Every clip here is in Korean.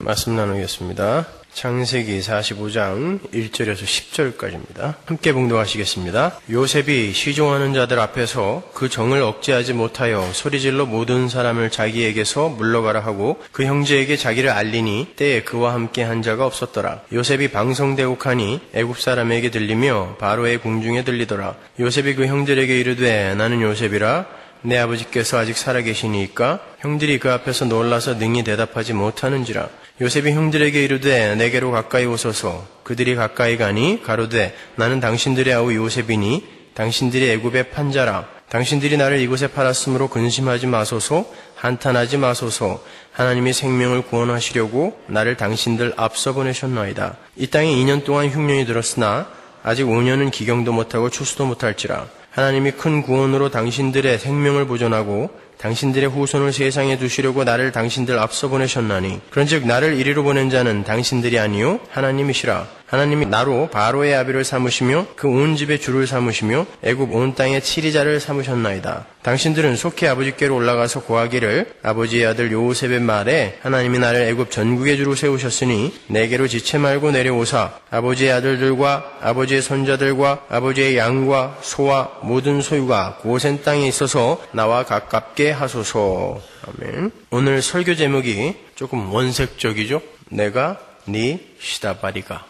말씀 나누겠습니다. 창세기 45장 1절에서 10절까지입니다. 함께 봉독하시겠습니다. 요셉이 시종하는 자들 앞에서 그 정을 억제하지 못하여 소리질러 모든 사람을 자기에게서 물러가라 하고 그 형제에게 자기를 알리니 때에 그와 함께 한 자가 없었더라. 요셉이 방성대곡하니 애굽 사람에게 들리며 바로의 궁중에 들리더라. 요셉이 그 형들에게 이르되 나는 요셉이라 내 아버지께서 아직 살아계시니까 형들이 그 앞에서 놀라서 능히 대답하지 못하는지라. 요셉이 형들에게 이르되 내게로 가까이 오소서. 그들이 가까이 가니 가로되 나는 당신들의 아우 요셉이니 당신들이 애굽의 판자라. 당신들이 나를 이곳에 팔았으므로 근심하지 마소서. 한탄하지 마소서. 하나님이 생명을 구원하시려고 나를 당신들 앞서 보내셨나이다. 이 땅에 2년 동안 흉년이 들었으나 아직 5년은 기경도 못하고 추수도 못할지라. 하나님이 큰 구원으로 당신들의 생명을 보존하고 당신들의 후손을 세상에 두시려고 나를 당신들 앞서 보내셨나니 그런즉 나를 이리로 보낸 자는 당신들이 아니요 하나님이시라. 하나님이 나로 바로의 아비를 삼으시며 그 온 집의 주를 삼으시며 애굽 온 땅의 치리자를 삼으셨나이다. 당신들은 속히 아버지께로 올라가서 고하기를 아버지의 아들 요셉의 말에 하나님이 나를 애굽 전국의 주로 세우셨으니 내게로 지체 말고 내려오사 아버지의 아들들과 아버지의 손자들과 아버지의 양과 소와 모든 소유가 고센 땅에 있어서 나와 가깝게 하소서. 아멘. 오늘 설교 제목이 조금 원색적이죠. 내가 네 시다바리가.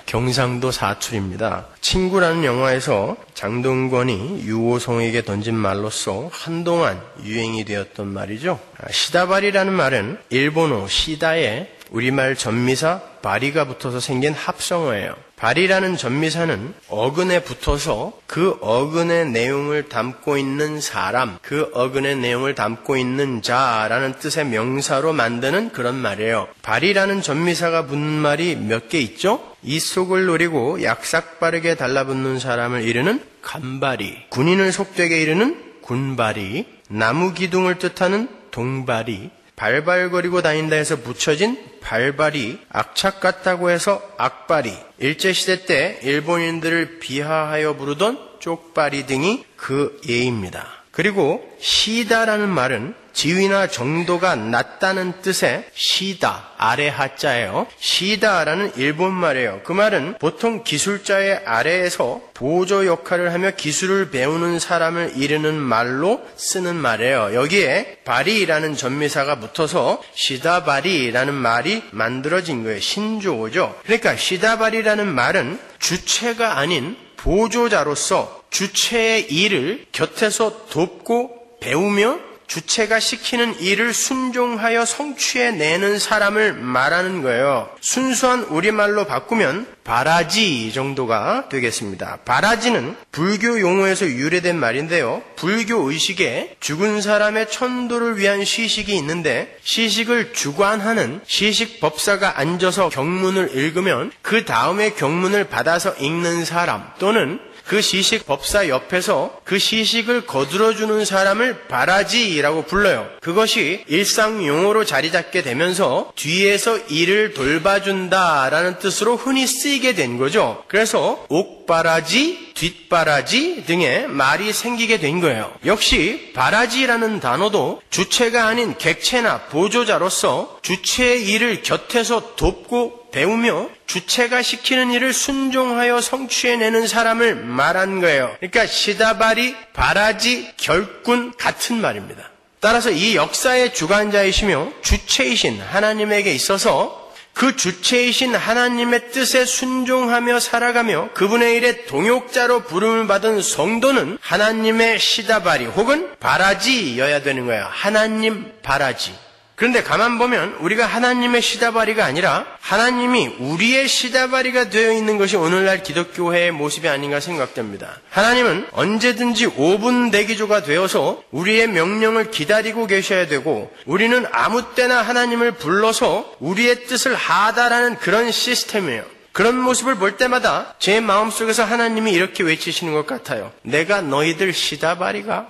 경상도 사투리입니다. 친구라는 영화에서 장동건이 유호성에게 던진 말로써 한동안 유행이 되었던 말이죠. 시다바리라는 말은 일본어 시다에 우리말 전미사 바리가 붙어서 생긴 합성어예요. 바리라는 전미사는 어근에 붙어서 그 어근의 내용을 담고 있는 사람, 그 어근의 내용을 담고 있는 자라는 뜻의 명사로 만드는 그런 말이에요. 바리라는 전미사가 붙는 말이 몇 개 있죠? 이 속을 노리고 약삭빠르게 달라붙는 사람을 이르는 간바리, 군인을 속되게 이르는 군바리, 나무 기둥을 뜻하는 동바리, 발발거리고 다닌다 해서 붙여진 발발이, 악착 같다고 해서 악바리, 일제시대 때 일본인들을 비하하여 부르던 쪽바리 등이 그 예입니다. 그리고 시다라는 말은 지위나 정도가 낮다는 뜻의 시다, 아래 하자예요. 시다라는 일본 말이에요. 그 말은 보통 기술자의 아래에서 보조 역할을 하며 기술을 배우는 사람을 이르는 말로 쓰는 말이에요. 여기에 바리라는 전미사가 붙어서 시다바리라는 말이 만들어진 거예요. 신조어죠. 그러니까 시다바리라는 말은 주체가 아닌 보조자로서 주체의 일을 곁에서 돕고 배우며 주체가 시키는 일을 순종하여 성취해내는 사람을 말하는 거예요. 순수한 우리말로 바꾸면 바라지 정도가 되겠습니다. 바라지는 불교 용어에서 유래된 말인데요. 불교 의식에 죽은 사람의 천도를 위한 시식이 있는데 시식을 주관하는 시식법사가 앉아서 경문을 읽으면 그 다음에 경문을 받아서 읽는 사람 또는 그 시식법사 옆에서 그 시식을 거들어주는 사람을 바라지라고 불러요. 그것이 일상 용어로 자리 잡게 되면서 뒤에서 일을 돌봐준다라는 뜻으로 흔히 쓰이게 된 거죠. 그래서 옥바라지, 뒷바라지 등의 말이 생기게 된 거예요. 역시 바라지라는 단어도 주체가 아닌 객체나 보조자로서 주체의 일을 곁에서 돕고 배우며 주체가 시키는 일을 순종하여 성취해내는 사람을 말한 거예요. 그러니까 시다바리, 바라지, 결군 같은 말입니다. 따라서 이 역사의 주관자이시며 주체이신 하나님에게 있어서 그 주체이신 하나님의 뜻에 순종하며 살아가며 그분의 일에 동역자로 부름을 받은 성도는 하나님의 시다바리 혹은 바라지여야 되는 거예요. 하나님 바라지. 그런데 가만 보면 우리가 하나님의 시다바리가 아니라 하나님이 우리의 시다바리가 되어 있는 것이 오늘날 기독교회의 모습이 아닌가 생각됩니다. 하나님은 언제든지 5분 대기조가 되어서 우리의 명령을 기다리고 계셔야 되고 우리는 아무 때나 하나님을 불러서 우리의 뜻을 하다라는 그런 시스템이에요. 그런 모습을 볼 때마다 제 마음속에서 하나님이 이렇게 외치시는 것 같아요. 내가 너희들 시다바리가?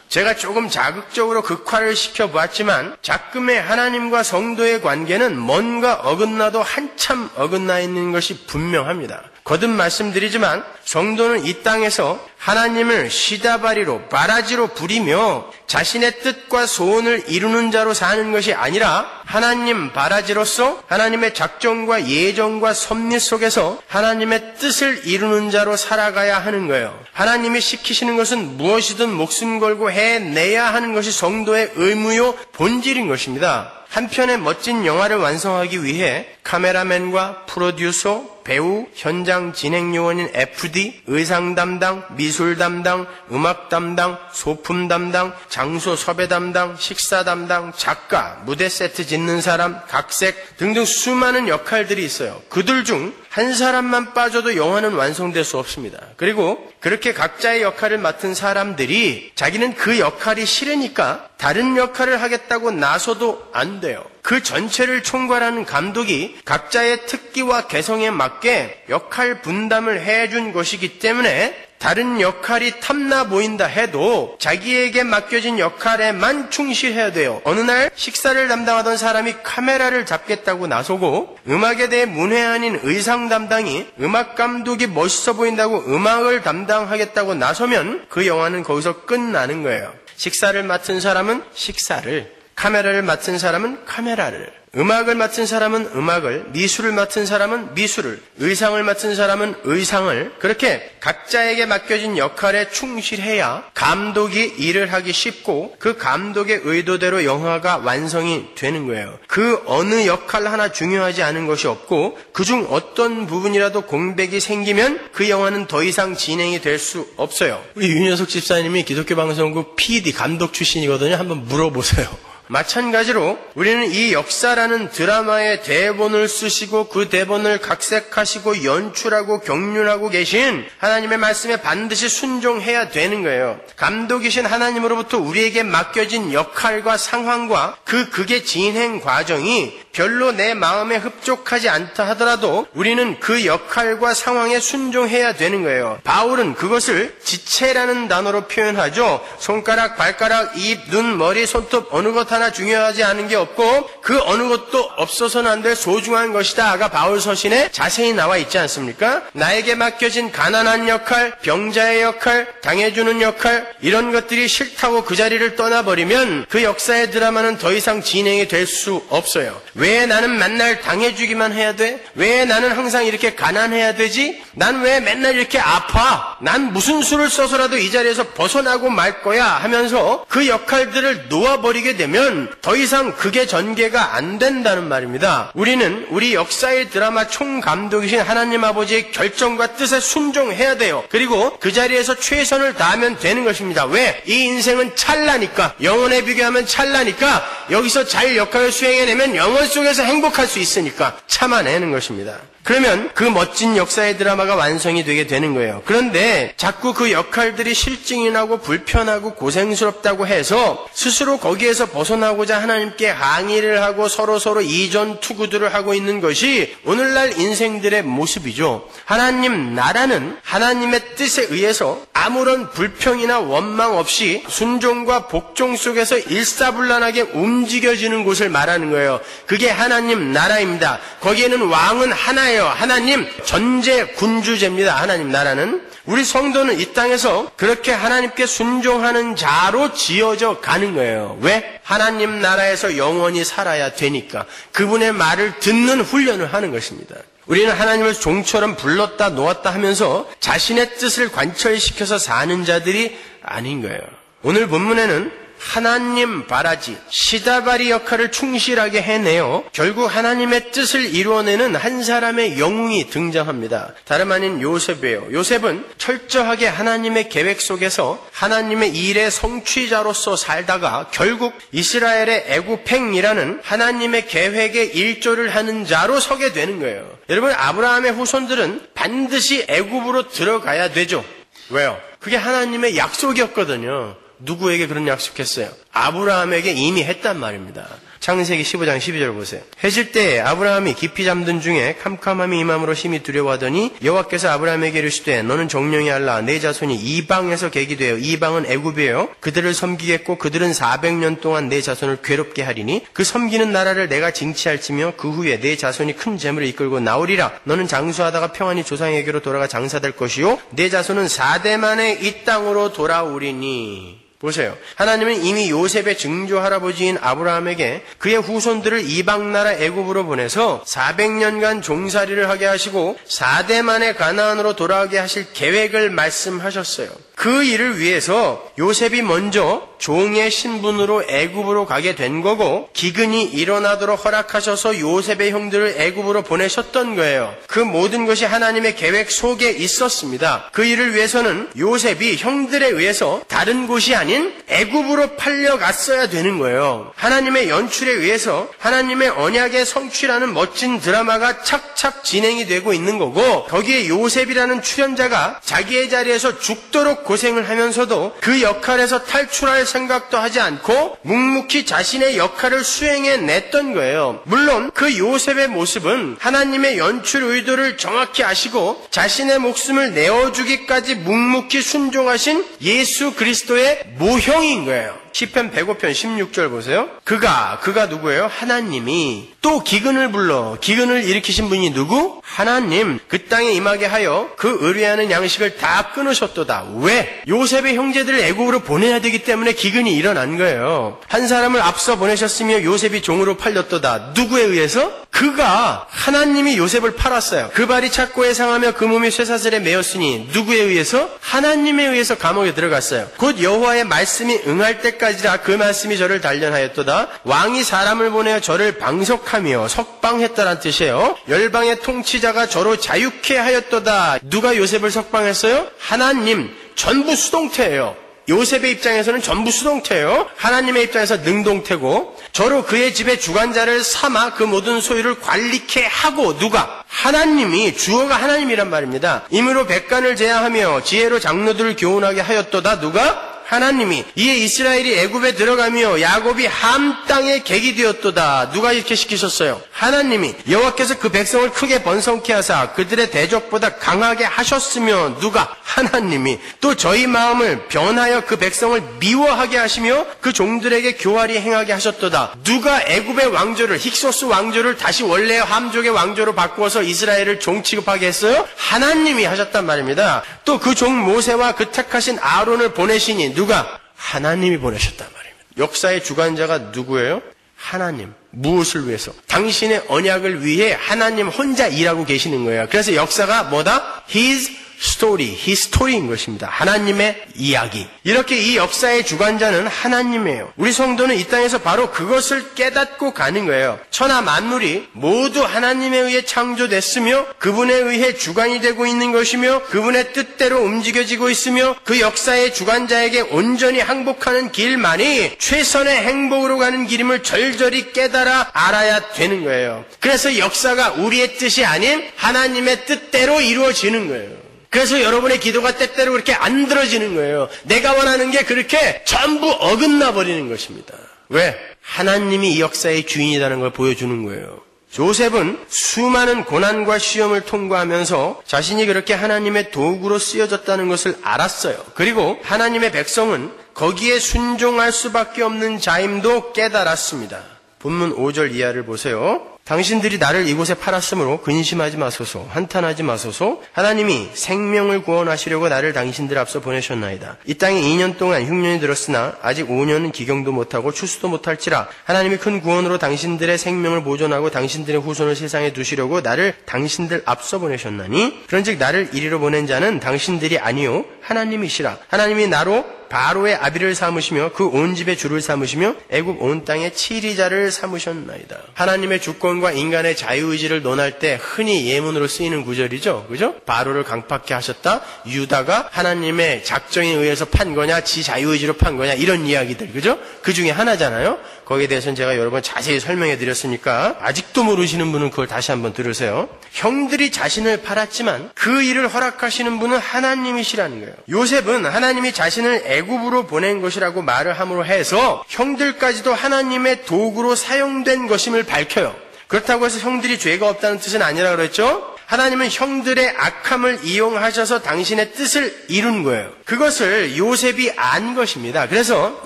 제가 조금 자극적으로 극화를 시켜보았지만 작금의 하나님과 성도의 관계는 뭔가 어긋나도 한참 어긋나 있는 것이 분명합니다. 거듭 말씀드리지만 성도는 이 땅에서 하나님을 시다바리로 바라지로 부리며 자신의 뜻과 소원을 이루는 자로 사는 것이 아니라 하나님 바라지로서 하나님의 작정과 예정과 섭리 속에서 하나님의 뜻을 이루는 자로 살아가야 하는 거예요. 하나님이 시키시는 것은 무엇이든 목숨 걸고 해내야 하는 것이 성도의 의무요 본질인 것입니다. 한 편의 멋진 영화를 완성하기 위해 카메라맨과 프로듀서, 배우, 현장 진행 요원인 FD, 의상 담당, 미술 담당, 음악 담당, 소품 담당, 장소 섭외 담당, 식사 담당, 작가, 무대 세트 짓는 사람, 각색 등등 수많은 역할들이 있어요. 그들 중 한 사람만 빠져도 영화는 완성될 수 없습니다. 그리고 그렇게 각자의 역할을 맡은 사람들이 자기는 그 역할이 싫으니까 다른 역할을 하겠다고 나서도 안 돼요. 그 전체를 총괄하는 감독이 각자의 특기와 개성에 맞게 역할 분담을 해준 것이기 때문에 다른 역할이 탐나 보인다 해도 자기에게 맡겨진 역할에만 충실해야 돼요. 어느 날 식사를 담당하던 사람이 카메라를 잡겠다고 나서고 음악에 대해 문외한인 의상 담당이 음악 감독이 멋있어 보인다고 음악을 담당하겠다고 나서면 그 영화는 거기서 끝나는 거예요. 식사를 맡은 사람은 식사를, 카메라를 맡은 사람은 카메라를, 음악을 맡은 사람은 음악을, 미술을 맡은 사람은 미술을, 의상을 맡은 사람은 의상을, 그렇게 각자에게 맡겨진 역할에 충실해야 감독이 일을 하기 쉽고 그 감독의 의도대로 영화가 완성이 되는 거예요. 그 어느 역할 하나 중요하지 않은 것이 없고 그중 어떤 부분이라도 공백이 생기면 그 영화는 더 이상 진행이 될 수 없어요. 우리 윤여석 집사님이 기독교 방송국 PD 감독 출신이거든요. 한번 물어보세요. 마찬가지로 우리는 이 역사라는 드라마의 대본을 쓰시고 그 대본을 각색하시고 연출하고 경륜하고 계신 하나님의 말씀에 반드시 순종해야 되는 거예요. 감독이신 하나님으로부터 우리에게 맡겨진 역할과 상황과 그 극의 진행 과정이 별로 내 마음에 흡족하지 않다 하더라도 우리는 그 역할과 상황에 순종해야 되는 거예요. 바울은 그것을 지체라는 단어로 표현하죠. 손가락, 발가락, 입, 눈, 머리, 손톱 어느 것 하나 중요하지 않은 게 없고 그 어느 것도 없어서는 안 될 소중한 것이다. 아까 바울 서신에 자세히 나와 있지 않습니까? 나에게 맡겨진 가난한 역할, 병자의 역할, 당해주는 역할 이런 것들이 싫다고 그 자리를 떠나버리면 그 역사의 드라마는 더 이상 진행이 될 수 없어요. 왜 나는 맨날 당해주기만 해야 돼? 왜 나는 항상 이렇게 가난해야 되지? 난 왜 맨날 이렇게 아파? 난 무슨 수를 써서라도 이 자리에서 벗어나고 말 거야 하면서 그 역할들을 놓아버리게 되면 더 이상 극의 전개가 안 된다는 말입니다. 우리는 우리 역사의 드라마 총감독이신 하나님 아버지의 결정과 뜻에 순종해야 돼요. 그리고 그 자리에서 최선을 다하면 되는 것입니다. 왜? 이 인생은 찰나니까, 영혼에 비교하면 찰나니까 여기서 잘 역할을 수행해내면 영혼 속에서 행복할 수 있으니까 참아내는 것입니다. 그러면 그 멋진 역사의 드라마가 완성이 되게 되는 거예요. 그런데 자꾸 그 역할들이 실증이 나고 불편하고 고생스럽다고 해서 스스로 거기에서 벗어나고자 하나님께 항의를 하고 서로 이전 투구들을 하고 있는 것이 오늘날 인생들의 모습이죠. 하나님 나라는 하나님의 뜻에 의해서 아무런 불평이나 원망 없이 순종과 복종 속에서 일사불란하게 움직여지는 곳을 말하는 거예요. 그게 하나님 나라입니다. 거기에는 왕은 하나예요. 하나님 전제군주제입니다. 하나님 나라는. 우리 성도는 이 땅에서 그렇게 하나님께 순종하는 자로 지어져 가는 거예요. 왜? 하나님 나라에서 영원히 살아야 되니까. 그분의 말을 듣는 훈련을 하는 것입니다. 우리는 하나님을 종처럼 불렀다 놓았다 하면서 자신의 뜻을 관철시켜서 사는 자들이 아닌 거예요. 오늘 본문에는 하나님 바라지, 시다바리 역할을 충실하게 해내어 결국 하나님의 뜻을 이루어내는 한 사람의 영웅이 등장합니다. 다름 아닌 요셉이에요. 요셉은 철저하게 하나님의 계획 속에서 하나님의 일의 성취자로서 살다가 결국 이스라엘의 애굽행이라는 하나님의 계획에 일조를 하는 자로 서게 되는 거예요. 여러분, 아브라함의 후손들은 반드시 애굽으로 들어가야 되죠. 왜요? 그게 하나님의 약속이었거든요. 누구에게 그런 약속했어요? 아브라함에게 이미 했단 말입니다. 창세기 15장 12절 보세요. 해질 때에 아브라함이 깊이 잠든 중에 캄캄함이 임함으로 심히 두려워하더니 여호와께서 아브라함에게 이르시되 너는 정령이 알라 내 자손이 이방에서 객이 되어 이방은 애굽이에요. 그들을 섬기겠고 그들은 400년 동안 내 자손을 괴롭게 하리니 그 섬기는 나라를 내가 징치할지며 그 후에 내 자손이 큰 재물을 이끌고 나오리라. 너는 장수하다가 평안히 조상에게로 돌아가 장사될 것이요 내 자손은 4대 만에 이 땅으로 돌아오리니. 보세요. 하나님은 이미 요셉의 증조 할아버지인 아브라함에게 그의 후손들을 이방 나라 애굽으로 보내서 400년간 종살이를 하게 하시고 4대 만에 가나안으로 돌아오게 하실 계획을 말씀하셨어요. 그 일을 위해서 요셉이 먼저 종의 신분으로 애굽으로 가게 된 거고 기근이 일어나도록 허락하셔서 요셉의 형들을 애굽으로 보내셨던 거예요. 그 모든 것이 하나님의 계획 속에 있었습니다. 그 일을 위해서는 요셉이 형들에 의해서 다른 곳이 아닌 애굽으로 팔려갔어야 되는 거예요. 하나님의 연출에 의해서 하나님의 언약의 성취라는 멋진 드라마가 착착 진행이 되고 있는 거고 거기에 요셉이라는 출연자가 자기의 자리에서 죽도록 고생을 하면서도 그 역할에서 탈출할 생각도 하지 않고 묵묵히 자신의 역할을 수행해냈던 거예요. 물론 그 요셉의 모습은 하나님의 연출 의도를 정확히 아시고 자신의 목숨을 내어주기까지 묵묵히 순종하신 예수 그리스도의 모형인 거예요. 시편 105편 16절 보세요. 그가 누구예요? 하나님이 또 기근을 불러 기근을 일으키신 분이 누구? 하나님. 그 땅에 임하게 하여 그 의뢰하는 양식을 다 끊으셨도다. 왜? 요셉의 형제들을 애굽으로 보내야 되기 때문에 기근이 일어난 거예요. 한 사람을 앞서 보내셨으며 요셉이 종으로 팔렸도다. 누구에 의해서? 그가 하나님이 요셉을 팔았어요. 그 발이 착고에 상하며 그 몸이 쇠사슬에 매였으니 누구에 의해서? 하나님에 의해서 감옥에 들어갔어요. 곧 여호와의 말씀이 응할 때까지라 그 말씀이 저를 단련하였도다. 왕이 사람을 보내어 저를 방속하며 석방했다란 뜻이에요. 열방의 통치자가 저로 자유케 하였도다. 누가 요셉을 석방했어요? 하나님. 전부 수동태예요. 요셉의 입장에서는 전부 수동태예요. 하나님의 입장에서 능동태고 저로 그의 집의 주관자를 삼아 그 모든 소유를 관리케 하고 누가? 하나님이 주어가 하나님이란 말입니다. 임으로 백관을 제하하며 지혜로 장로들을 교훈하게 하였도다. 누가? 하나님이. 이에 이스라엘이 애굽에 들어가며 야곱이 함 땅에 객이 되었도다. 누가 이렇게 시키셨어요? 하나님이. 여호와께서 그 백성을 크게 번성케 하사 그들의 대적보다 강하게 하셨으며 누가? 하나님이. 또 저희 마음을 변하여 그 백성을 미워하게 하시며 그 종들에게 교활히 행하게 하셨도다. 누가 애굽의 왕조를 힉소스 왕조를 다시 원래의 함족의 왕조로 바꾸어서 이스라엘을 종 취급하게 했어요? 하나님이 하셨단 말입니다. 또 그 종 모세와 그 택하신 아론을 보내시니 누가? 하나님이 보내셨단 말입니다. 역사의 주관자가 누구예요? 하나님. 무엇을 위해서? 당신의 언약을 위해 하나님 혼자 일하고 계시는 거예요. 그래서 역사가 뭐다? His story, His story인 것입니다. 하나님의 이야기. 이렇게 이 역사의 주관자는 하나님이에요. 우리 성도는 이 땅에서 바로 그것을 깨닫고 가는 거예요. 천하 만물이 모두 하나님에 의해 창조됐으며 그분에 의해 주관이 되고 있는 것이며 그분의 뜻대로 움직여지고 있으며 그 역사의 주관자에게 온전히 항복하는 길만이 최선의 행복으로 가는 길임을 절절히 깨달아 알아야 되는 거예요. 그래서 역사가 우리의 뜻이 아닌 하나님의 뜻대로 이루어지는 거예요. 그래서 여러분의 기도가 때때로 그렇게 안 들어지는 거예요. 내가 원하는 게 그렇게 전부 어긋나 버리는 것입니다. 왜? 하나님이 이 역사의 주인이라는 걸 보여주는 거예요. 요셉은 수많은 고난과 시험을 통과하면서 자신이 그렇게 하나님의 도구로 쓰여졌다는 것을 알았어요. 그리고 하나님의 백성은 거기에 순종할 수밖에 없는 자임도 깨달았습니다. 본문 5절 이하를 보세요. 당신들이 나를 이곳에 팔았으므로 근심하지 마소서, 한탄하지 마소서. 하나님이 생명을 구원하시려고 나를 당신들 앞서 보내셨나이다. 이 땅에 2년 동안 흉년이 들었으나 아직 5년은 기경도 못하고 추수도 못할지라. 하나님이 큰 구원으로 당신들의 생명을 보존하고 당신들의 후손을 세상에 두시려고 나를 당신들 앞서 보내셨나니 그런즉 나를 이리로 보낸 자는 당신들이 아니요 하나님이시라. 하나님이 나로 바로의 아비를 삼으시며 그 온 집의 주를 삼으시며 애굽 온 땅의 치리자를 삼으셨나이다. 하나님의 주권 하나님과 인간의 자유의지를 논할 때 흔히 예문으로 쓰이는 구절이죠. 그죠? 바로를 강팍케 하셨다. 유다가 하나님의 작정에 의해서 판 거냐, 지 자유의지로 판 거냐, 이런 이야기들. 그죠? 그 중에 하나잖아요. 거기에 대해서는 제가 여러 번 자세히 설명해 드렸으니까 아직도 모르시는 분은 그걸 다시 한번 들으세요. 형들이 자신을 팔았지만 그 일을 허락하시는 분은 하나님이시라는 거예요. 요셉은 하나님이 자신을 애굽으로 보낸 것이라고 말을 함으로 해서 형들까지도 하나님의 도구로 사용된 것임을 밝혀요. 그렇다고 해서 형들이 죄가 없다는 뜻은 아니라 그랬죠? 하나님은 형들의 악함을 이용하셔서 당신의 뜻을 이룬 거예요. 그것을 요셉이 안 것입니다. 그래서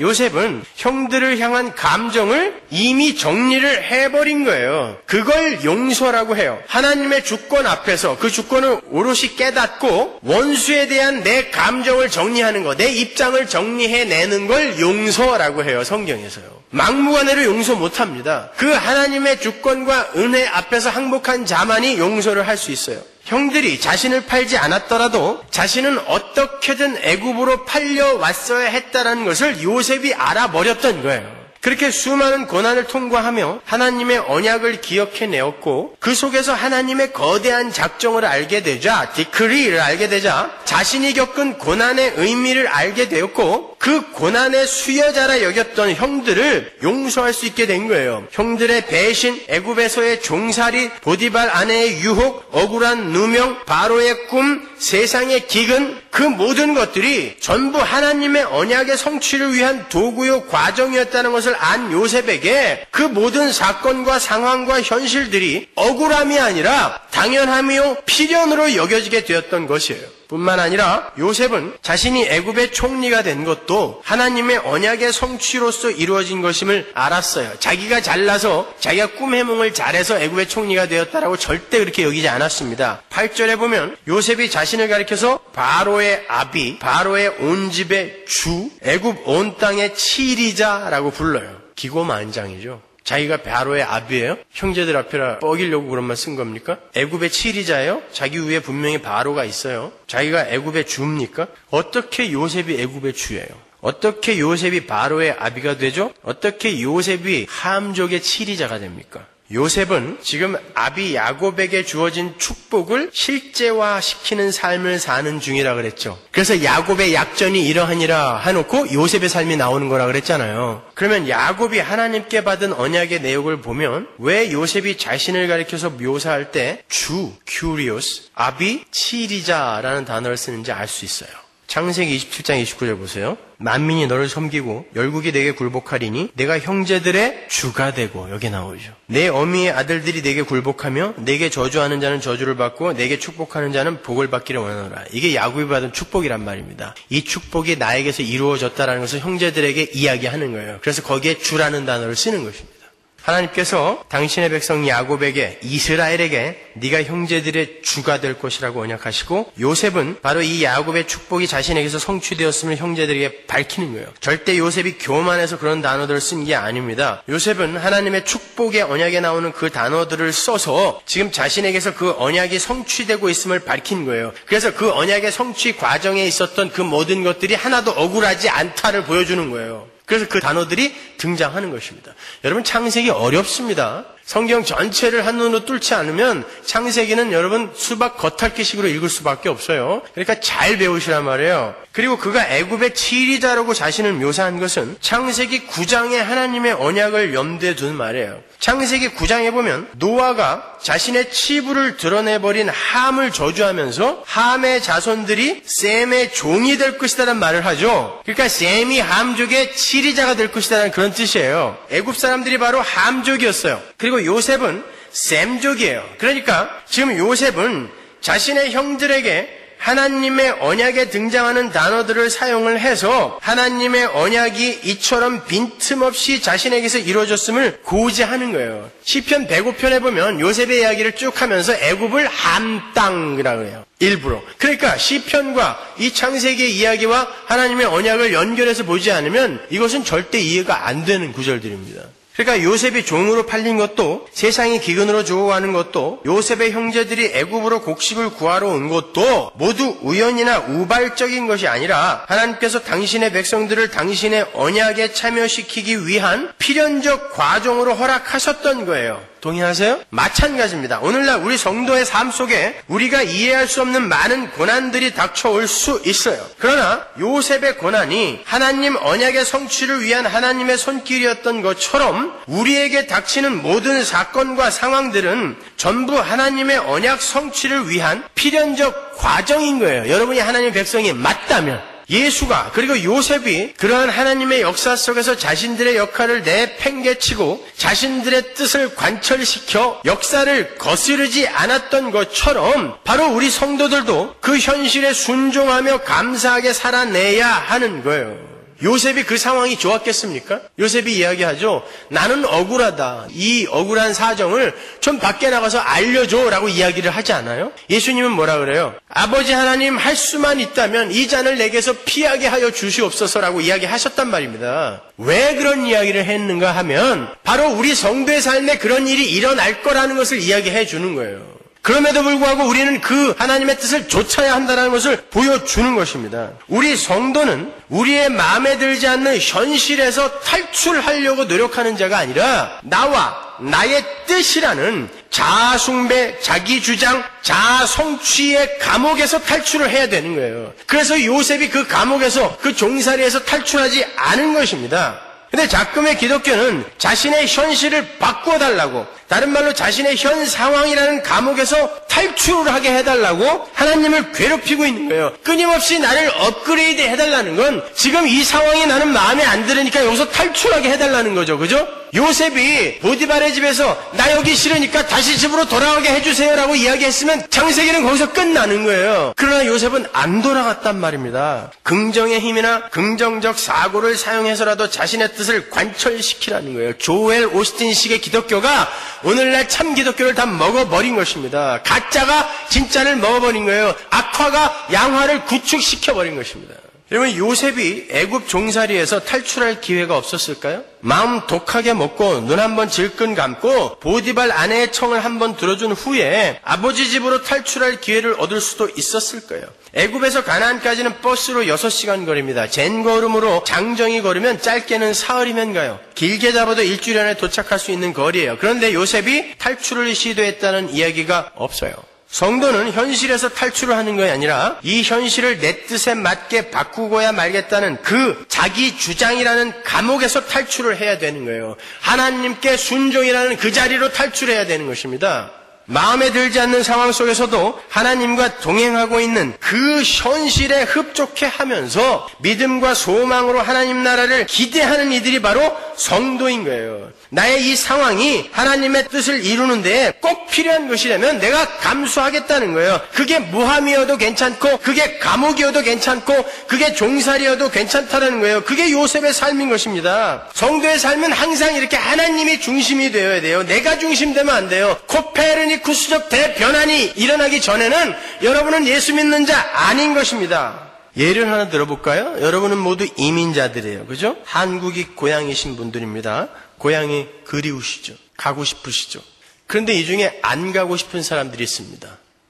요셉은 형들을 향한 감정을 이미 정리를 해버린 거예요. 그걸 용서라고 해요. 하나님의 주권 앞에서 그 주권을 오롯이 깨닫고 원수에 대한 내 감정을 정리하는 거, 내 입장을 정리해내는 걸 용서라고 해요. 성경에서요. 막무가내로 용서 못합니다. 그 하나님의 주권과 은혜 앞에서 항복한 자만이 용서를 할 수 있어요. 형들이 자신을 팔지 않았더라도 자신은 어떻게든 애굽으로 팔려왔어야 했다는 것을 요셉이 알아버렸던 거예요. 그렇게 수많은 고난을 통과하며 하나님의 언약을 기억해내었고 그 속에서 하나님의 거대한 작정을 알게 되자, 디크리를 알게 되자 자신이 겪은 고난의 의미를 알게 되었고 그 고난의 수여자라 여겼던 형들을 용서할 수 있게 된 거예요. 형들의 배신, 애굽에서의 종살이, 보디발 아내의 유혹, 억울한 누명, 바로의 꿈, 세상의 기근, 그 모든 것들이 전부 하나님의 언약의 성취를 위한 도구요 과정이었다는 것을 안 요셉에게 그 모든 사건과 상황과 현실들이 억울함이 아니라 당연함이요 필연으로 여겨지게 되었던 것이에요. 뿐만 아니라 요셉은 자신이 애굽의 총리가 된 것도 하나님의 언약의 성취로서 이루어진 것임을 알았어요. 자기가 잘나서 자기가 꿈 해몽을 잘해서 애굽의 총리가 되었다라고 절대 그렇게 여기지 않았습니다. 8절에 보면 요셉이 자신을 가리켜서 바로의 아비, 바로의 온 집의 주, 애굽 온 땅의 치리자라고 불러요. 기고만장이죠. 자기가 바로의 아비예요? 형제들 앞에라 뻐기려고 그런 말 쓴 겁니까? 애굽의 치리자예요? 자기 위에 분명히 바로가 있어요. 자기가 애굽의 주입니까? 어떻게 요셉이 애굽의 주예요? 어떻게 요셉이 바로의 아비가 되죠? 어떻게 요셉이 함족의 치리자가 됩니까? 요셉은 지금 아비 야곱에게 주어진 축복을 실제화시키는 삶을 사는 중이라 그랬죠. 그래서 야곱의 약전이 이러하니라 해놓고 요셉의 삶이 나오는 거라 그랬잖아요. 그러면 야곱이 하나님께 받은 언약의 내용을 보면 왜 요셉이 자신을 가리켜서 묘사할 때 주, 큐리오스, 아비, 치리자라는 단어를 쓰는지 알 수 있어요. 창세기 27장 29절 보세요. 만민이 너를 섬기고 열국이 내게 굴복하리니 내가 형제들의 주가 되고, 여기 나오죠. 내 어미의 아들들이 내게 굴복하며 내게 저주하는 자는 저주를 받고 내게 축복하는 자는 복을 받기를 원하노라. 이게 야곱이 받은 축복이란 말입니다. 이 축복이 나에게서 이루어졌다는 것을 형제들에게 이야기하는 거예요. 그래서 거기에 주라는 단어를 쓰는 것입니다. 하나님께서 당신의 백성 야곱에게, 이스라엘에게 네가 형제들의 주가 될 것이라고 언약하시고 요셉은 바로 이 야곱의 축복이 자신에게서 성취되었음을 형제들에게 밝히는 거예요. 절대 요셉이 교만해서 그런 단어들을 쓴 게 아닙니다. 요셉은 하나님의 축복의 언약에 나오는 그 단어들을 써서 지금 자신에게서 그 언약이 성취되고 있음을 밝힌 거예요. 그래서 그 언약의 성취 과정에 있었던 그 모든 것들이 하나도 억울하지 않다를 보여주는 거예요. 그래서 그 단어들이 등장하는 것입니다. 여러분, 창세기 어렵습니다. 성경 전체를 한눈으로 뚫지 않으면 창세기는 여러분 수박 겉핥기식으로 읽을 수밖에 없어요. 그러니까 잘 배우시란 말이에요. 그리고 그가 애굽의 치리자라고 자신을 묘사한 것은 창세기 9장에 하나님의 언약을 염두에 둔 말이에요. 창세기 9장에 보면 노아가 자신의 치부를 드러내버린 함을 저주하면서 함의 자손들이 셈의 종이 될 것이라는 말을 하죠. 그러니까 셈이 함족의 치리자가 될 것이라는 그런 뜻이에요. 애굽 사람들이 바로 함족이었어요. 그리고 요셉은 셈족이에요. 그러니까 지금 요셉은 자신의 형들에게 하나님의 언약에 등장하는 단어들을 사용을 해서 하나님의 언약이 이처럼 빈틈없이 자신에게서 이루어졌음을 고지하는 거예요. 시편 105편에 보면 요셉의 이야기를 쭉 하면서 애굽을 함 땅이라고 해요. 일부러. 그러니까 시편과 이 창세기의 이야기와 하나님의 언약을 연결해서 보지 않으면 이것은 절대 이해가 안 되는 구절들입니다. 그러니까 요셉이 종으로 팔린 것도, 세상이 기근으로 죽어가는 것도, 요셉의 형제들이 애굽으로 곡식을 구하러 온 것도 모두 우연이나 우발적인 것이 아니라 하나님께서 당신의 백성들을 당신의 언약에 참여시키기 위한 필연적 과정으로 허락하셨던 거예요. 동의하세요? 마찬가지입니다. 오늘날 우리 성도의 삶 속에 우리가 이해할 수 없는 많은 고난들이 닥쳐올 수 있어요. 그러나 요셉의 고난이 하나님 언약의 성취를 위한 하나님의 손길이었던 것처럼 우리에게 닥치는 모든 사건과 상황들은 전부 하나님의 언약 성취를 위한 필연적 과정인 거예요. 여러분이 하나님의 백성이 맞다면. 예수가 그리고 요셉이 그러한 하나님의 역사 속에서 자신들의 역할을 내팽개치고 자신들의 뜻을 관철시켜 역사를 거스르지 않았던 것처럼 바로 우리 성도들도 그 현실에 순종하며 감사하게 살아내야 하는 거예요. 요셉이 그 상황이 좋았겠습니까? 요셉이 이야기하죠. 나는 억울하다. 이 억울한 사정을 좀 밖에 나가서 알려줘 라고 이야기를 하지 않아요? 예수님은 뭐라 그래요? 아버지 하나님 할 수만 있다면 이 잔을 내게서 피하게 하여 주시옵소서라고 이야기하셨단 말입니다. 왜 그런 이야기를 했는가 하면 바로 우리 성도의 삶에 그런 일이 일어날 거라는 것을 이야기해 주는 거예요. 그럼에도 불구하고 우리는 그 하나님의 뜻을 좇아야 한다는 것을 보여주는 것입니다. 우리 성도는 우리의 마음에 들지 않는 현실에서 탈출하려고 노력하는 자가 아니라 나와 나의 뜻이라는 자아숭배, 자기주장, 자아성취의 감옥에서 탈출을 해야 되는 거예요. 그래서 요셉이 그 감옥에서 그 종살이에서 탈출하지 않은 것입니다. 근데 자꾸의 기독교는 자신의 현실을 바꿔달라고, 다른 말로 자신의 현 상황이라는 감옥에서 탈출을 하게 해달라고 하나님을 괴롭히고 있는 거예요. 끊임없이 나를 업그레이드 해달라는 건 지금 이 상황이 나는 마음에 안 들으니까 여기서 탈출하게 해달라는 거죠. 그죠? 요셉이 보디발의 집에서 나 여기 싫으니까 다시 집으로 돌아가게 해주세요라고 이야기했으면 창세기는 거기서 끝나는 거예요. 그러나 요셉은 안 돌아갔단 말입니다. 긍정의 힘이나 긍정적 사고를 사용해서라도 자신의 뜻을 관철시키라는 거예요. 조엘 오스틴식의 기독교가 오늘날 참 기독교를 다 먹어버린 것입니다. 가짜가 진짜를 먹어버린 거예요. 악화가 양화를 구축시켜버린 것입니다. 여러분, 요셉이 애굽 종살이에서 탈출할 기회가 없었을까요? 마음 독하게 먹고 눈 한번 질끈 감고 보디발 아내의 청을 한번 들어준 후에 아버지 집으로 탈출할 기회를 얻을 수도 있었을 거예요. 애굽에서 가나안까지는 버스로 6시간 거리입니다. 젠걸음으로 장정이 걸으면 짧게는 사흘이면 가요. 길게 잡아도 일주일 안에 도착할 수 있는 거리예요. 그런데 요셉이 탈출을 시도했다는 이야기가 없어요. 성도는 현실에서 탈출을 하는 것이 아니라 이 현실을 내 뜻에 맞게 바꾸고야 말겠다는 그 자기 주장이라는 감옥에서 탈출을 해야 되는 거예요. 하나님께 순종이라는 그 자리로 탈출해야 되는 것입니다. 마음에 들지 않는 상황 속에서도 하나님과 동행하고 있는 그 현실에 흡족해 하면서 믿음과 소망으로 하나님 나라를 기대하는 이들이 바로 성도인 거예요. 나의 이 상황이 하나님의 뜻을 이루는 데에 꼭 필요한 것이라면 내가 감수하겠다는 거예요. 그게 무함이어도 괜찮고 그게 감옥이어도 괜찮고 그게 종살이어도 괜찮다는 거예요. 그게 요셉의 삶인 것입니다. 성도의 삶은 항상 이렇게 하나님이 중심이 되어야 돼요. 내가 중심되면 안 돼요. 코페르니쿠스적 대변환이 일어나기 전에는 여러분은 예수 믿는 자 아닌 것입니다. 예를 하나 들어볼까요? 여러분은 모두 이민자들이에요. 그죠? 한국이 고향이신 분들입니다. 고향이 그리우시죠? 가고 싶으시죠? 그런데 이 중에 안 가고 싶은 사람들이 있습니다.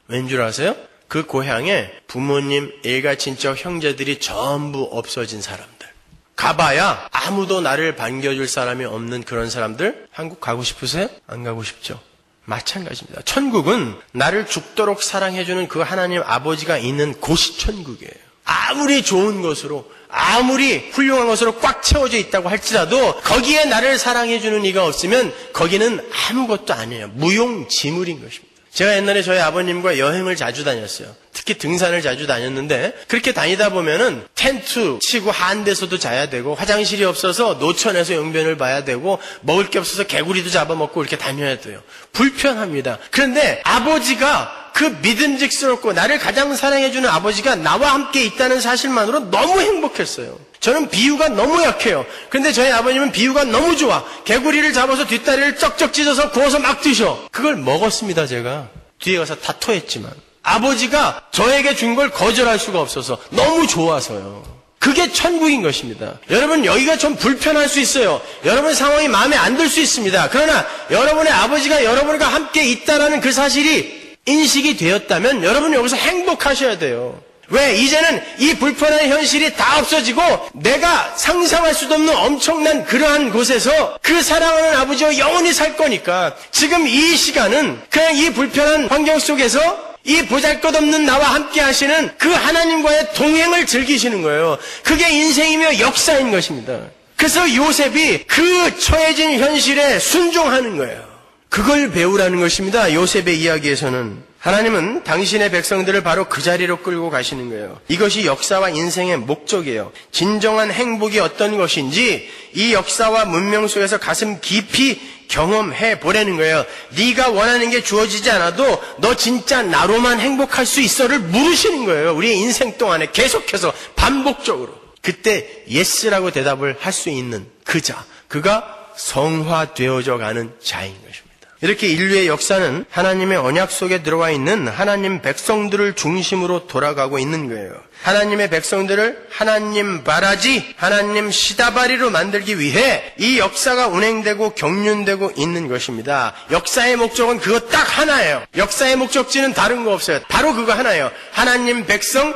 왠 줄 아세요? 그 고향에 부모님, 일가친척, 형제들이 전부 없어진 사람들. 가봐야 아무도 나를 반겨줄 사람이 없는 그런 사람들. 한국 가고 싶으세요? 안 가고 싶죠? 마찬가지입니다. 천국은 나를 죽도록 사랑해주는 그 하나님 아버지가 있는 곳이 천국이에요. 아무리 좋은 것으로, 아무리 훌륭한 것으로 꽉 채워져 있다고 할지라도 거기에 나를 사랑해주는 이가 없으면 거기는 아무것도 아니에요. 무용지물인 것입니다. 제가 옛날에 저희 아버님과 여행을 자주 다녔어요. 특히 등산을 자주 다녔는데 그렇게 다니다 보면은 텐트 치고 한 데서도 자야 되고 화장실이 없어서 노천에서 용변을 봐야 되고 먹을 게 없어서 개구리도 잡아먹고 이렇게 다녀야 돼요. 불편합니다. 그런데 아버지가 그 믿음직스럽고 나를 가장 사랑해주는 아버지가 나와 함께 있다는 사실만으로 너무 행복했어요. 저는 비유가 너무 약해요. 그런데 저희 아버님은 비유가 너무 좋아. 개구리를 잡아서 뒷다리를 쩍쩍 찢어서 구워서 막 드셔. 그걸 먹었습니다. 제가 뒤에 가서 다 토했지만 아버지가 저에게 준 걸 거절할 수가 없어서 너무 좋아서요. 그게 천국인 것입니다. 여러분, 여기가 좀 불편할 수 있어요. 여러분 상황이 마음에 안 들 수 있습니다. 그러나 여러분의 아버지가 여러분과 함께 있다는 그 사실이 인식이 되었다면 여러분은 여기서 행복하셔야 돼요. 왜? 이제는 이 불편한 현실이 다 없어지고 내가 상상할 수도 없는 엄청난 그러한 곳에서 그 사랑하는 아버지와 영원히 살 거니까 지금 이 시간은 그냥 이 불편한 환경 속에서 이 보잘것없는 나와 함께 하시는 그 하나님과의 동행을 즐기시는 거예요. 그게 인생이며 역사인 것입니다. 그래서 요셉이 그 처해진 현실에 순종하는 거예요. 그걸 배우라는 것입니다. 요셉의 이야기에서는 하나님은 당신의 백성들을 바로 그 자리로 끌고 가시는 거예요. 이것이 역사와 인생의 목적이에요. 진정한 행복이 어떤 것인지 이 역사와 문명 속에서 가슴 깊이 경험해 보라는 거예요. 네가 원하는 게 주어지지 않아도 너 진짜 나로만 행복할 수 있어를 물으시는 거예요. 우리의 인생 동안에 계속해서 반복적으로. 그때 예스라고 대답을 할 수 있는 그자, 그가 성화되어져 가는 자인 것입니다. 이렇게 인류의 역사는 하나님의 언약 속에 들어와 있는 하나님 백성들을 중심으로 돌아가고 있는 거예요. 하나님의 백성들을 하나님 바라지, 하나님 시다바리로 만들기 위해 이 역사가 운행되고 경륜되고 있는 것입니다. 역사의 목적은 그거 딱 하나예요. 역사의 목적지는 다른 거 없어요. 바로 그거 하나예요. 하나님 백성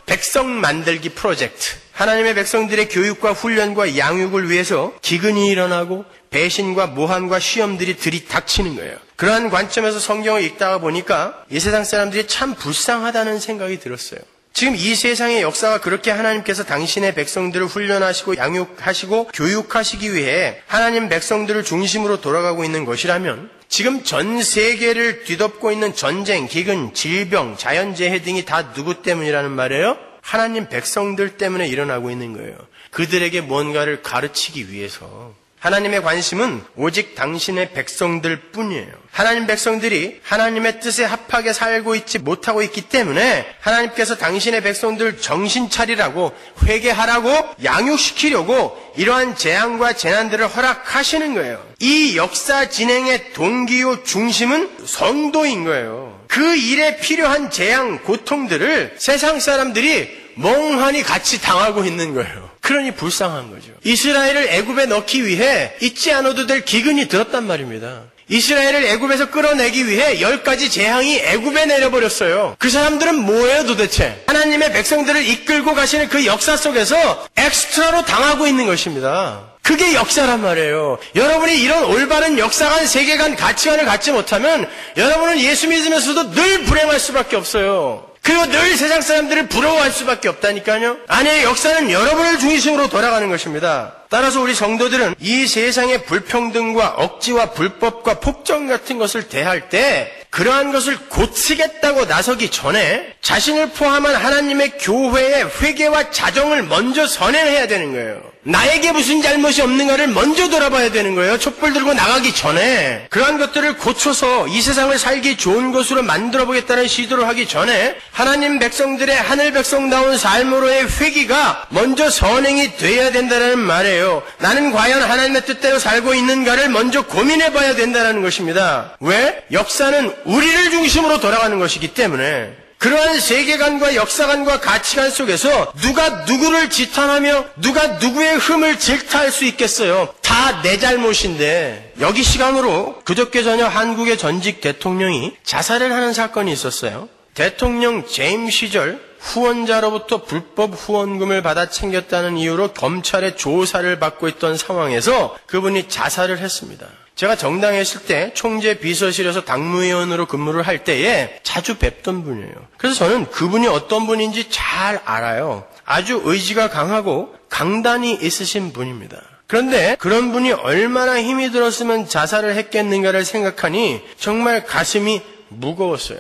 만들기 프로젝트. 하나님의 백성들의 교육과 훈련과 양육을 위해서 기근이 일어나고 배신과 모함과 시험들이 들이닥치는 거예요. 그러한 관점에서 성경을 읽다가 보니까 이 세상 사람들이 참 불쌍하다는 생각이 들었어요. 지금 이 세상의 역사가 그렇게 하나님께서 당신의 백성들을 훈련하시고 양육하시고 교육하시기 위해 하나님 백성들을 중심으로 돌아가고 있는 것이라면 지금 전 세계를 뒤덮고 있는 전쟁, 기근, 질병, 자연재해 등이 다 누구 때문이라는 말이에요? 하나님 백성들 때문에 일어나고 있는 거예요. 그들에게 뭔가를 가르치기 위해서. 하나님의 관심은 오직 당신의 백성들 뿐이에요. 하나님 백성들이 하나님의 뜻에 합하게 살고 있지 못하고 있기 때문에 하나님께서 당신의 백성들 정신 차리라고 회개하라고 양육시키려고 이러한 재앙과 재난들을 허락하시는 거예요. 이 역사 진행의 동기요 중심은 성도인 거예요. 그 일에 필요한 재앙, 고통들을 세상 사람들이 멍하니 같이 당하고 있는 거예요. 그러니 불쌍한 거죠. 이스라엘을 애굽에 넣기 위해 잊지 않아도 될 기근이 들었단 말입니다. 이스라엘을 애굽에서 끌어내기 위해 10가지 재앙이 애굽에 내려버렸어요. 그 사람들은 뭐예요 도대체? 하나님의 백성들을 이끌고 가시는 그 역사 속에서 엑스트라로 당하고 있는 것입니다. 그게 역사란 말이에요. 여러분이 이런 올바른 역사관, 세계관, 가치관을 갖지 못하면 여러분은 예수 믿으면서도 늘 불행할 수밖에 없어요. 그리고 늘 세상 사람들을 부러워할 수밖에 없다니까요. 아니, 역사는 여러분을 중심으로 돌아가는 것입니다. 따라서 우리 성도들은 이 세상의 불평등과 억지와 불법과 폭정 같은 것을 대할 때 그러한 것을 고치겠다고 나서기 전에 자신을 포함한 하나님의 교회의 회개와 자정을 먼저 선행해야 되는 거예요. 나에게 무슨 잘못이 없는가를 먼저 돌아봐야 되는 거예요. 촛불 들고 나가기 전에. 그러한 것들을 고쳐서 이 세상을 살기 좋은 것으로 만들어보겠다는 시도를 하기 전에 하나님 백성들의 하늘 백성다운 삶으로의 회개가 먼저 선행이 돼야 된다는 말이에요. 나는 과연 하나님의 뜻대로 살고 있는가를 먼저 고민해봐야 된다는 것입니다. 왜? 역사는 우리를 중심으로 돌아가는 것이기 때문에. 그러한 세계관과 역사관과 가치관 속에서 누가 누구를 지탄하며 누가 누구의 흠을 질타할 수 있겠어요? 다 내 잘못인데. 여기 시간으로 그저께 저녁 한국의 전직 대통령이 자살을 하는 사건이 있었어요. 대통령 재임 시절 후원자로부터 불법 후원금을 받아 챙겼다는 이유로 검찰의 조사를 받고 있던 상황에서 그분이 자살을 했습니다. 제가 정당에 있을 때 총재 비서실에서 당무위원으로 근무를 할 때에 자주 뵙던 분이에요. 그래서 저는 그분이 어떤 분인지 잘 알아요. 아주 의지가 강하고 강단이 있으신 분입니다. 그런데 그런 분이 얼마나 힘이 들었으면 자살을 했겠는가를 생각하니 정말 가슴이 무거웠어요.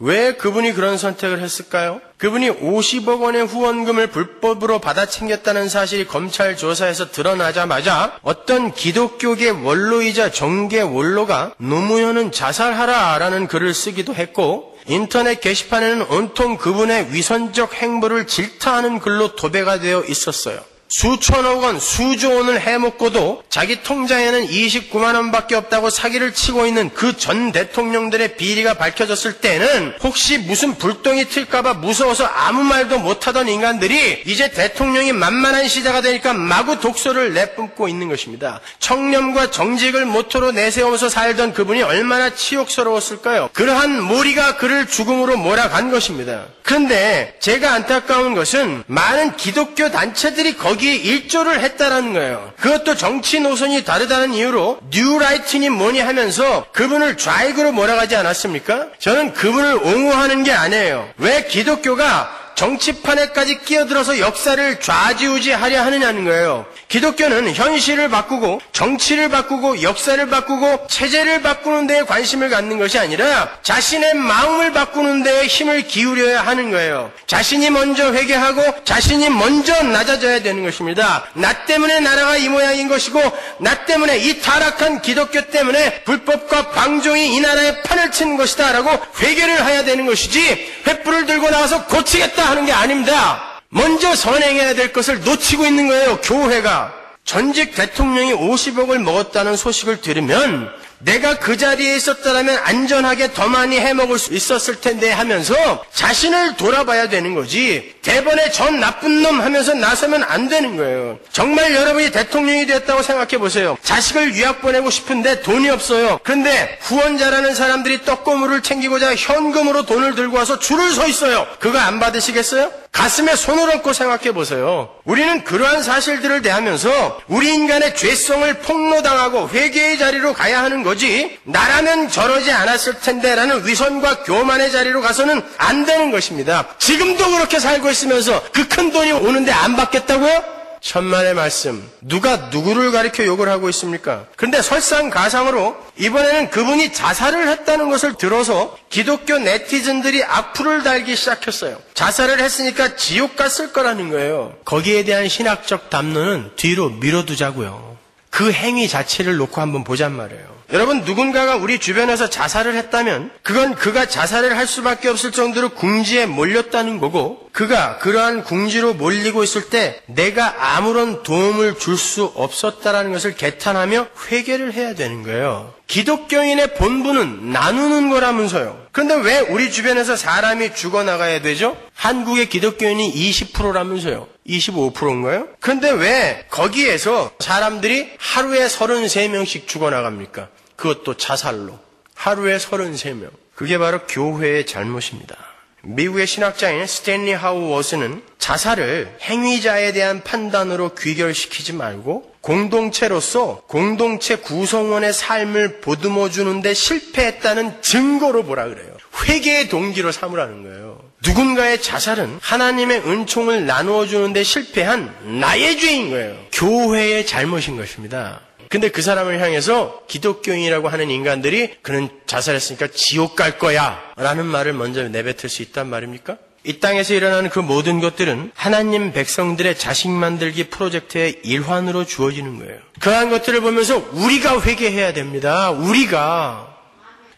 왜 그분이 그런 선택을 했을까요? 그분이 50억 원의 후원금을 불법으로 받아 챙겼다는 사실이 검찰 조사에서 드러나자마자 어떤 기독교계 원로이자 정계 원로가 노무현은 자살하라라는 글을 쓰기도 했고 인터넷 게시판에는 온통 그분의 위선적 행보를 질타하는 글로 도배가 되어 있었어요. 수천억 원, 수조 원을 해먹고도 자기 통장에는 29만 원밖에 없다고 사기를 치고 있는 그 전 대통령들의 비리가 밝혀졌을 때는 혹시 무슨 불똥이 튈까봐 무서워서 아무 말도 못하던 인간들이 이제 대통령이 만만한 시대가 되니까 마구 독소를 내뿜고 있는 것입니다. 청렴과 정직을 모토로 내세우면서 살던 그분이 얼마나 치욕스러웠을까요? 그러한 몰이가 그를 죽음으로 몰아간 것입니다. 그런데 제가 안타까운 것은 많은 기독교 단체들이 거기에 일조를 했다라는 거예요. 그것도 정치 노선이 다르다는 이유로 뉴라이트니 뭐니 하면서 그분을 좌익으로 몰아가지 않았습니까? 저는 그분을 옹호하는 게 아니에요. 왜 기독교가 정치판에까지 끼어들어서 역사를 좌지우지하려 하느냐는 거예요. 기독교는 현실을 바꾸고 정치를 바꾸고 역사를 바꾸고 체제를 바꾸는 데에 관심을 갖는 것이 아니라 자신의 마음을 바꾸는 데에 힘을 기울여야 하는 거예요. 자신이 먼저 회개하고 자신이 먼저 낮아져야 되는 것입니다. 나 때문에 나라가 이 모양인 것이고 나 때문에 이 타락한 기독교 때문에 불법과 방종이 이 나라에 판을 친 것이다 라고 회개를 해야 되는 것이지 횃불을 들고 나와서 고치겠다 하는 게 아닙니다. 먼저 선행해야 될 것을 놓치고 있는 거예요. 교회가. 전직 대통령이 50억을 먹었다는 소식을 들으면 내가 그 자리에 있었더라면 안전하게 더 많이 해먹을 수 있었을 텐데 하면서 자신을 돌아봐야 되는 거지 대번에 전 나쁜 놈 하면서 나서면 안 되는 거예요. 정말 여러분이 대통령이 됐다고 생각해 보세요. 자식을 유학 보내고 싶은데 돈이 없어요. 그런데 후원자라는 사람들이 떡고물을 챙기고자 현금으로 돈을 들고 와서 줄을 서 있어요. 그거 안 받으시겠어요? 가슴에 손을 얹고 생각해 보세요. 우리는 그러한 사실들을 대하면서 우리 인간의 죄성을 폭로당하고 회개의 자리로 가야 하는 거지 나라면 저러지 않았을 텐데 라는 위선과 교만의 자리로 가서는 안 되는 것입니다. 지금도 그렇게 살고 있으면서 그 큰 돈이 오는데 안 받겠다고요? 천만의 말씀. 누가 누구를 가리켜 욕을 하고 있습니까? 그런데 설상가상으로 이번에는 그분이 자살을 했다는 것을 들어서 기독교 네티즌들이 악플을 달기 시작했어요. 자살을 했으니까 지옥 갔을 거라는 거예요. 거기에 대한 신학적 담론은 뒤로 미뤄두자고요. 그 행위 자체를 놓고 한번 보잔 말이에요. 여러분, 누군가가 우리 주변에서 자살을 했다면 그건 그가 자살을 할 수밖에 없을 정도로 궁지에 몰렸다는 거고 그가 그러한 궁지로 몰리고 있을 때 내가 아무런 도움을 줄 수 없었다라는 것을 개탄하며 회개를 해야 되는 거예요. 기독교인의 본분은 나누는 거라면서요. 그런데 왜 우리 주변에서 사람이 죽어나가야 되죠? 한국의 기독교인이 20%라면서요. 25%인가요? 그런데 왜 거기에서 사람들이 하루에 33명씩 죽어나갑니까? 그것도 자살로. 하루에 33명. 그게 바로 교회의 잘못입니다. 미국의 신학자인 스탠리 하우워스는 자살을 행위자에 대한 판단으로 귀결시키지 말고 공동체로서 공동체 구성원의 삶을 보듬어주는 데 실패했다는 증거로 보라 그래요. 회개의 동기로 삼으라는 거예요. 누군가의 자살은 하나님의 은총을 나누어 주는데 실패한 나의 죄인 거예요. 교회의 잘못인 것입니다. 근데 그 사람을 향해서 기독교인이라고 하는 인간들이 그는 자살했으니까 지옥 갈 거야 라는 말을 먼저 내뱉을 수 있단 말입니까? 이 땅에서 일어나는 그 모든 것들은 하나님 백성들의 자식 만들기 프로젝트의 일환으로 주어지는 거예요. 그러한 것들을 보면서 우리가 회개해야 됩니다. 우리가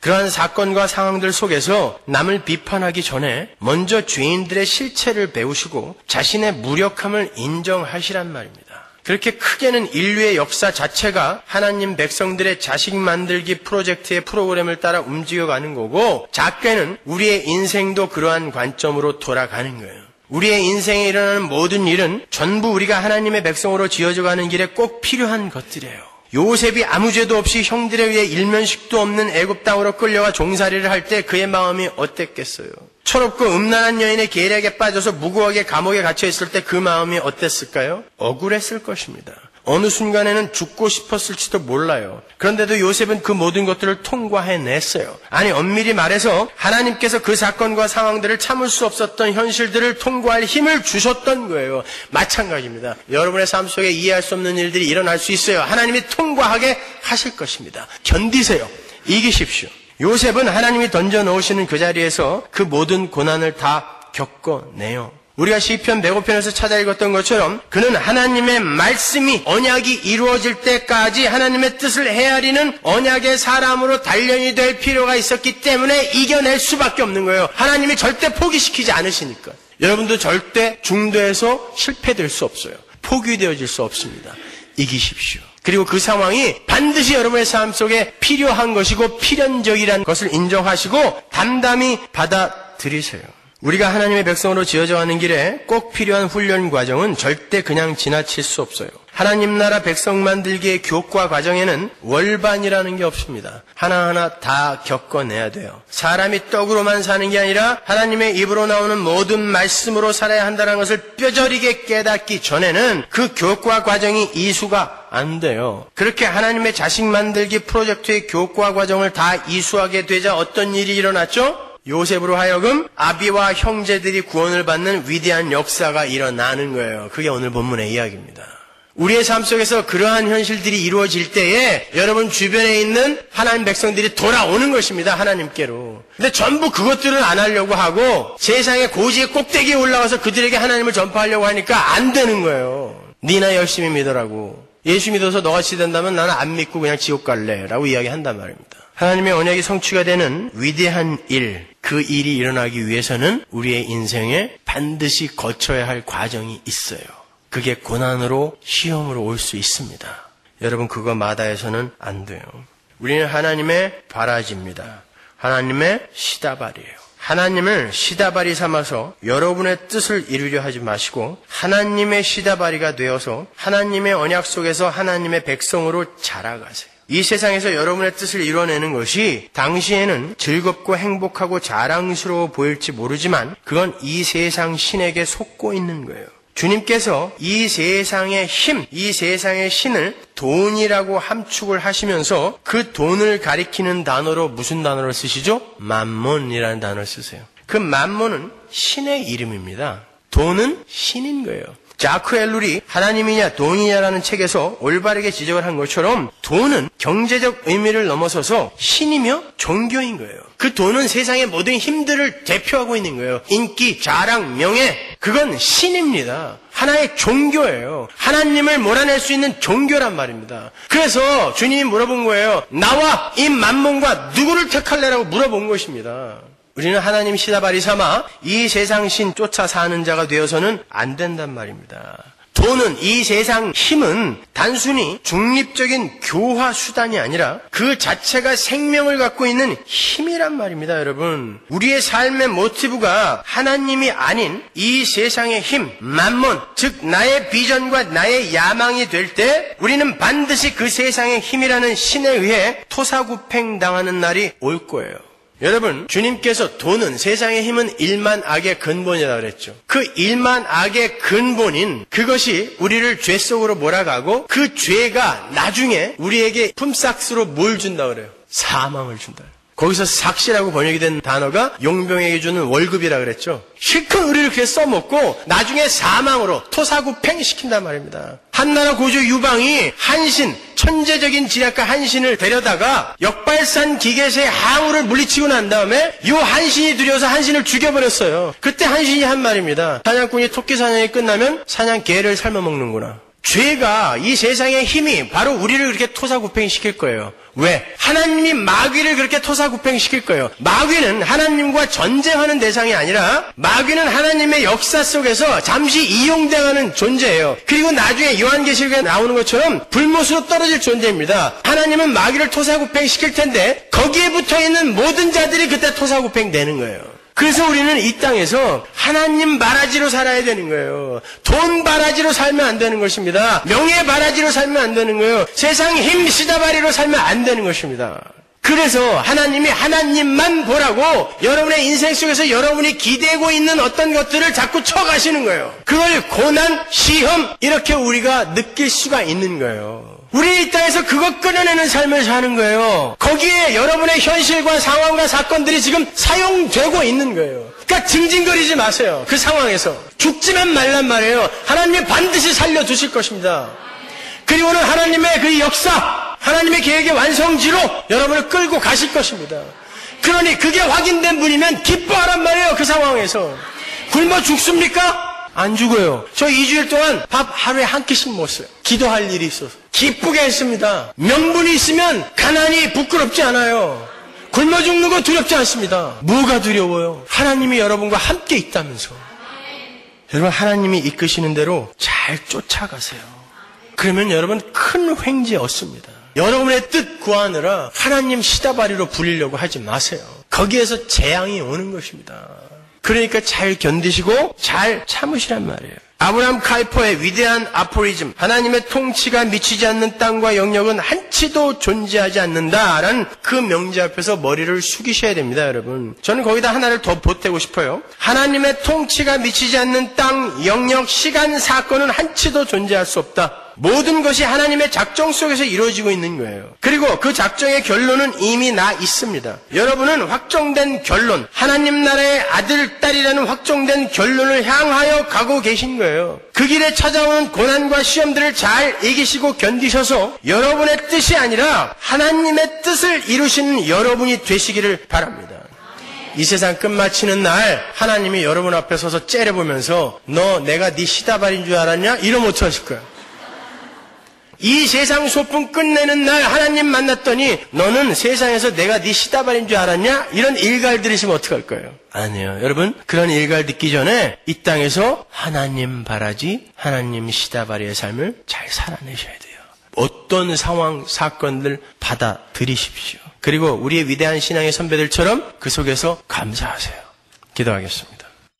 그러한 사건과 상황들 속에서 남을 비판하기 전에 먼저 죄인들의 실체를 배우시고 자신의 무력함을 인정하시란 말입니다. 그렇게 크게는 인류의 역사 자체가 하나님 백성들의 자식 만들기 프로젝트의 프로그램을 따라 움직여가는 거고 작게는 우리의 인생도 그러한 관점으로 돌아가는 거예요. 우리의 인생에 일어나는 모든 일은 전부 우리가 하나님의 백성으로 지어져가는 길에 꼭 필요한 것들이에요. 요셉이 아무 죄도 없이 형들에 의해 일면식도 없는 애굽 땅으로 끌려가 종살이를 할 때 그의 마음이 어땠겠어요? 철없고 음란한 여인의 계략에 빠져서 무고하게 감옥에 갇혀 있을 때 그 마음이 어땠을까요? 억울했을 것입니다. 어느 순간에는 죽고 싶었을지도 몰라요. 그런데도 요셉은 그 모든 것들을 통과해냈어요. 아니, 엄밀히 말해서 하나님께서 그 사건과 상황들을 참을 수 없었던 현실들을 통과할 힘을 주셨던 거예요. 마찬가지입니다. 여러분의 삶 속에 이해할 수 없는 일들이 일어날 수 있어요. 하나님이 통과하게 하실 것입니다. 견디세요. 이기십시오. 요셉은 하나님이 던져 넣으시는 그 자리에서 그 모든 고난을 다 겪어내요. 우리가 시편 105편에서 찾아 읽었던 것처럼 그는 하나님의 말씀이 언약이 이루어질 때까지 하나님의 뜻을 헤아리는 언약의 사람으로 단련이 될 필요가 있었기 때문에 이겨낼 수밖에 없는 거예요. 하나님이 절대 포기시키지 않으시니까. 여러분도 절대 중도에서 실패될 수 없어요. 포기되어질 수 없습니다. 이기십시오. 그리고 그 상황이 반드시 여러분의 삶 속에 필요한 것이고 필연적이라는 것을 인정하시고 담담히 받아들이세요. 우리가 하나님의 백성으로 지어져 가는 길에 꼭 필요한 훈련 과정은 절대 그냥 지나칠 수 없어요. 하나님 나라 백성 만들기의 교과 과정에는 월반이라는 게 없습니다. 하나하나 다 겪어내야 돼요. 사람이 떡으로만 사는 게 아니라 하나님의 입으로 나오는 모든 말씀으로 살아야 한다는 것을 뼈저리게 깨닫기 전에는 그 교과 과정이 이수가 안 돼요. 그렇게 하나님의 자식 만들기 프로젝트의 교과 과정을 다 이수하게 되자 어떤 일이 일어났죠? 요셉으로 하여금 아비와 형제들이 구원을 받는 위대한 역사가 일어나는 거예요. 그게 오늘 본문의 이야기입니다. 우리의 삶 속에서 그러한 현실들이 이루어질 때에 여러분 주변에 있는 하나님 백성들이 돌아오는 것입니다. 하나님께로. 근데 전부 그것들을 안 하려고 하고 세상의 고지의 꼭대기에 올라와서 그들에게 하나님을 전파하려고 하니까 안 되는 거예요. 니나 열심히 믿으라고. 예수 믿어서 너같이 된다면 나는 안 믿고 그냥 지옥 갈래 라고 이야기한단 말입니다. 하나님의 언약이 성취가 되는 위대한 일, 그 일이 일어나기 위해서는 우리의 인생에 반드시 거쳐야 할 과정이 있어요. 그게 고난으로 시험으로 올 수 있습니다. 여러분 그거 마다해서는 안 돼요. 우리는 하나님의 바라지입니다. 하나님의 시다발이에요. 하나님을 시다발이 삼아서 여러분의 뜻을 이루려 하지 마시고 하나님의 시다발이가 되어서 하나님의 언약 속에서 하나님의 백성으로 자라가세요. 이 세상에서 여러분의 뜻을 이뤄내는 것이 당시에는 즐겁고 행복하고 자랑스러워 보일지 모르지만 그건 이 세상 신에게 속고 있는 거예요. 주님께서 이 세상의 힘, 이 세상의 신을 돈이라고 함축을 하시면서 그 돈을 가리키는 단어로 무슨 단어를 쓰시죠? 맘몬이라는 단어를 쓰세요. 그 맘몬은 신의 이름입니다. 돈은 신인 거예요. 자크 엘룰이 하나님이냐 돈이냐라는 책에서 올바르게 지적을 한 것처럼 돈은 경제적 의미를 넘어서서 신이며 종교인 거예요. 그 돈은 세상의 모든 힘들을 대표하고 있는 거예요. 인기, 자랑, 명예, 그건 신입니다. 하나의 종교예요. 하나님을 몰아낼 수 있는 종교란 말입니다. 그래서 주님이 물어본 거예요. 나와 이 맘몬과 누구를 택할래라고 물어본 것입니다. 우리는 하나님 시다발이 삼아 이 세상 신 쫓아 사는 자가 되어서는 안 된단 말입니다. 돈은, 이 세상 힘은 단순히 중립적인 교화 수단이 아니라 그 자체가 생명을 갖고 있는 힘이란 말입니다, 여러분. 우리의 삶의 모티브가 하나님이 아닌 이 세상의 힘, 맘몬, 즉 나의 비전과 나의 야망이 될 때 우리는 반드시 그 세상의 힘이라는 신에 의해 토사구팽당하는 날이 올 거예요. 여러분, 주님께서 돈은, 세상의 힘은 일만 악의 근본이라고 그랬죠. 그 일만 악의 근본인 그것이 우리를 죄 속으로 몰아가고 그 죄가 나중에 우리에게 품삯으로 뭘 준다고 그래요? 사망을 준다. 거기서 삭시라고 번역이 된 단어가 용병에게 주는 월급이라고 그랬죠. 실컷 우리를 그렇게 써먹고 나중에 사망으로 토사구팽 시킨단 말입니다. 한나라 고조 유방이 한신, 천재적인 지략가 한신을 데려다가 역발산 기계의 항우를 물리치고 난 다음에 이 한신이 두려워서 한신을 죽여버렸어요. 그때 한신이 한 말입니다. 사냥꾼이 토끼 사냥이 끝나면 사냥 개를 삶아먹는구나. 죄가, 이 세상의 힘이 바로 우리를 그렇게 토사구팽시킬 거예요. 왜? 하나님이 마귀를 그렇게 토사구팽시킬 거예요. 마귀는 하나님과 전쟁하는 대상이 아니라 마귀는 하나님의 역사 속에서 잠시 이용당하는 존재예요. 그리고 나중에 요한계시록에 나오는 것처럼 불못으로 떨어질 존재입니다. 하나님은 마귀를 토사구팽시킬 텐데 거기에 붙어있는 모든 자들이 그때 토사구팽 되는 거예요. 그래서 우리는 이 땅에서 하나님 바라지로 살아야 되는 거예요. 돈 바라지로 살면 안 되는 것입니다. 명예 바라지로 살면 안 되는 거예요. 세상 힘 시다바리로 살면 안 되는 것입니다. 그래서 하나님이 하나님만 보라고 여러분의 인생 속에서 여러분이 기대고 있는 어떤 것들을 자꾸 쳐가시는 거예요. 그걸 고난, 시험 이렇게 우리가 느낄 수가 있는 거예요. 우리 이 땅에서 그것 끊어내는 삶을 사는 거예요. 거기에 여러분의 현실과 상황과 사건들이 지금 사용되고 있는 거예요. 그러니까 징징거리지 마세요. 그 상황에서. 죽지만 말란 말이에요. 하나님이 반드시 살려두실 것입니다. 그리고는 하나님의 그 역사, 하나님의 계획의 완성지로 여러분을 끌고 가실 것입니다. 그러니 그게 확인된 분이면 기뻐하란 말이에요. 그 상황에서. 굶어 죽습니까? 안 죽어요. 저 2주일 동안 밥 하루에 한 끼씩 먹었어요. 기도할 일이 있어서. 기쁘게 했습니다. 명분이 있으면 가난이 부끄럽지 않아요. 굶어 죽는 거 두렵지 않습니다. 뭐가 두려워요? 하나님이 여러분과 함께 있다면서. 여러분 하나님이 이끄시는 대로 잘 쫓아가세요. 그러면 여러분 큰 횡재 얻습니다. 여러분의 뜻 구하느라 하나님 시다바리로 부리려고 하지 마세요. 거기에서 재앙이 오는 것입니다. 그러니까 잘 견디시고 잘 참으시란 말이에요. 아브라함 카이퍼의 위대한 아포리즘, 하나님의 통치가 미치지 않는 땅과 영역은 한치도 존재하지 않는다라는 그 명제 앞에서 머리를 숙이셔야 됩니다, 여러분. 저는 거기다 하나를 더 보태고 싶어요. 하나님의 통치가 미치지 않는 땅, 영역, 시간, 사건은 한치도 존재할 수 없다. 모든 것이 하나님의 작정 속에서 이루어지고 있는 거예요. 그리고 그 작정의 결론은 이미 나 있습니다. 여러분은 확정된 결론, 하나님 나라의 아들, 딸이라는 확정된 결론을 향하여 가고 계신 거예요. 그 길에 찾아오는 고난과 시험들을 잘 이기시고 견디셔서 여러분의 뜻이 아니라 하나님의 뜻을 이루시는 여러분이 되시기를 바랍니다. 이 세상 끝마치는 날 하나님이 여러분 앞에 서서 째려보면서 너 내가 네 시다발인 줄 알았냐? 이러면 어떡하실 거야? 이 세상 소풍 끝내는 날 하나님 만났더니 너는 세상에서 내가 네 시다발인 줄 알았냐? 이런 일갈 들으시면 어떡할 거예요? 아니에요. 여러분 그런 일갈 듣기 전에 이 땅에서 하나님 바라지 하나님 시다발이의 삶을 잘 살아내셔야 돼요. 어떤 상황 사건들 받아들이십시오. 그리고 우리의 위대한 신앙의 선배들처럼 그 속에서 감사하세요. 기도하겠습니다.